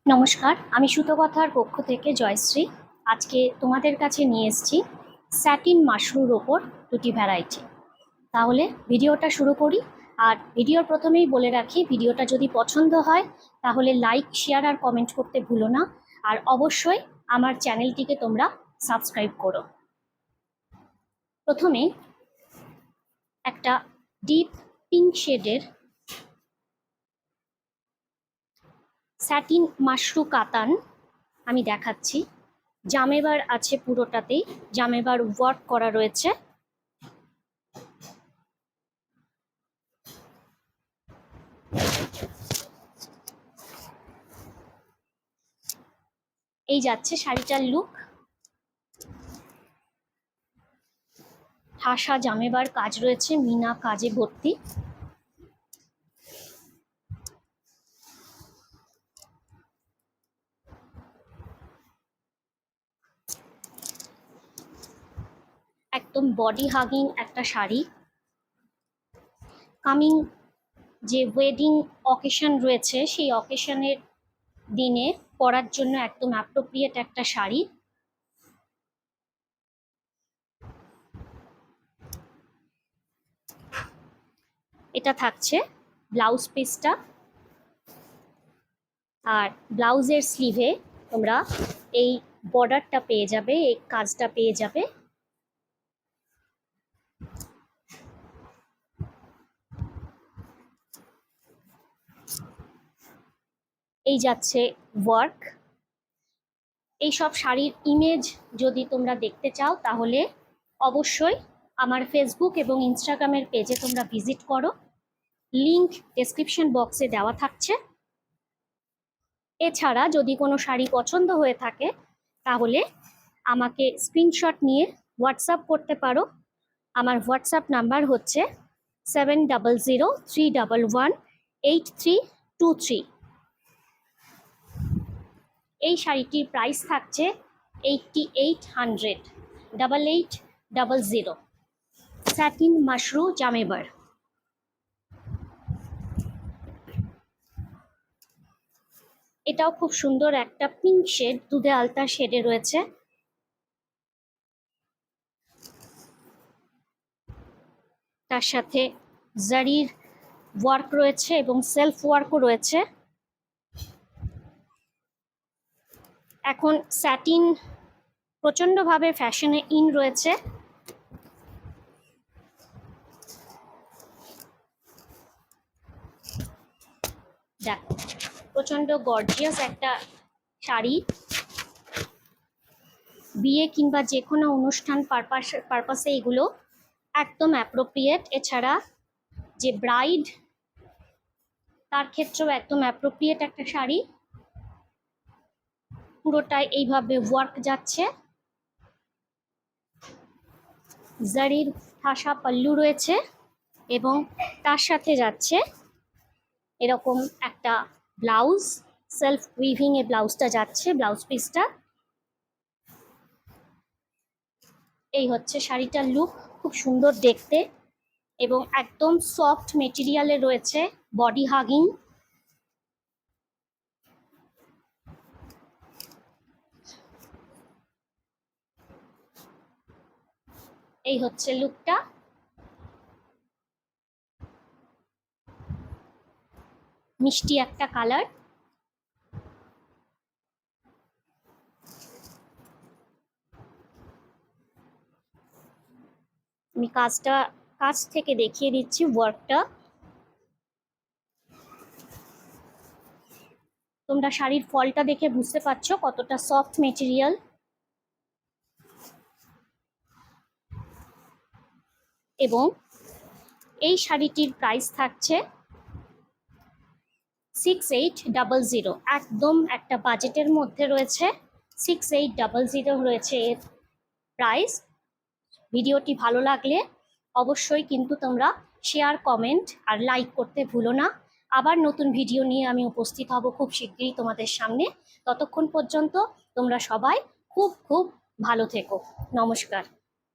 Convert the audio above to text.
নমস্কার, আমি সুতোকথার পক্ষ থেকে জয়শ্রী। আজকে তোমাদের কাছে নিয়ে এসেছি স্যাটিন মাশরুর ওপর দুটি ভ্যারাইটি। তাহলে ভিডিওটা শুরু করি। আর ভিডিওর প্রথমেই বলে রাখি, ভিডিওটা যদি পছন্দ হয় তাহলে লাইক, শেয়ার আর কমেন্ট করতে ভুলো না। আর অবশ্যই আমার চ্যানেলটিকে তোমরা সাবস্ক্রাইব করো। প্রথমে একটা ডিপ পিঙ্ক শেডের স্যাটিন মাশরু কাতান আমি দেখাচ্ছি। জামেবার আছে, পুরোটাতেই জামেবার ওয়ার্ক করা রয়েছে। এই যাচ্ছে শাড়িটার লুক। ঠাসা জামেবার কাজ রয়েছে, মিনা কাজে ভর্তি। একদম বডি হাগিং একটা শাড়ি। কামিং যে ওয়েডিং অকেশন রয়েছে, সেই অকেশনের দিনে পরার জন্য একদম অ্যাপ্রোপ্রিয়েট একটা শাড়ি। এটা থাকছে ব্লাউজ পিসটা, আর ব্লাউজের স্লিভে তোমরা এই বর্ডারটা পেয়ে যাবে, এই কাজটা পেয়ে যাবে। এই যাচ্ছে ওয়ার্ক। এই সব শাড়ির ইমেজ যদি তোমরা দেখতে চাও তাহলে অবশ্যই আমার ফেসবুক এবং ইনস্টাগ্রামের পেজে তোমরা ভিজিট করো। লিংক ডেসক্রিপশন বক্সে দেওয়া থাকছে। এছাড়া যদি কোনো শাড়ি পছন্দ হয়ে থাকে তাহলে আমাকে স্ক্রিনশট নিয়ে হোয়াটসঅ্যাপ করতে পারো। আমার হোয়াটসঅ্যাপ নাম্বার হচ্ছে 7003118323। এই শাড়িটির প্রাইস থাকছে 8800, 8800। স্যাটিন মাশরু জামেবার। এটাও খুব সুন্দর একটা পিঙ্ক শেড, দুধে আলতা শেডে রয়েছে। তার সাথে জারির ওয়ার্ক রয়েছে এবং সেলফ ওয়ার্কও রয়েছে। এখন স্যাটিন প্রচণ্ডভাবে ফ্যাশনে ইন রয়েছে। দেখো, প্রচণ্ড গর্জিয়াস একটা শাড়ি। বিয়ে কিংবা যে কোনো অনুষ্ঠান পারপাসে এগুলো একদম অ্যাপ্রোপ্রিয়েট। এছাড়া যে ব্রাইড, তার ক্ষেত্রেও একদম অ্যাপ্রোপ্রিয়েট একটা শাড়ি। পুরোটাই এইভাবে ওয়ার্ক যাচ্ছে। জারির ঠাসা পাল্লু রয়েছে এবং তার সাথে যাচ্ছে এরকম একটা ব্লাউজ। সেলফ উইভিং এ ব্লাউজটা যাচ্ছে, ব্লাউজ পিসটা। এই হচ্ছে শাড়িটার লুক, খুব সুন্দর দেখতে এবং একদম সফট মেটেরিয়ালে রয়েছে, বডি হাগিং। এই হচ্ছে লুকটা। মিষ্টি একটা কালার। আমি কাছ থেকে দেখিয়ে দিচ্ছি ওয়ার্কটা। তোমরা শাড়ির ফলটা দেখে বুঝতে পারছো কতটা সফট মেটেরিয়াল। এবং এই শাড়িটির প্রাইস থাকছে 6800। একদম একটা বাজেটের মধ্যে রয়েছে, 6800 রয়েছে এর প্রাইস। ভিডিওটি ভালো লাগলে অবশ্যই কিন্তু তোমরা শেয়ার, কমেন্ট আর লাইক করতে ভুলো না। আবার নতুন ভিডিও নিয়ে আমি উপস্থিত হব খুব শীঘ্রই তোমাদের সামনে। ততক্ষণ পর্যন্ত তোমরা সবাই খুব খুব ভালো থেকো। নমস্কার।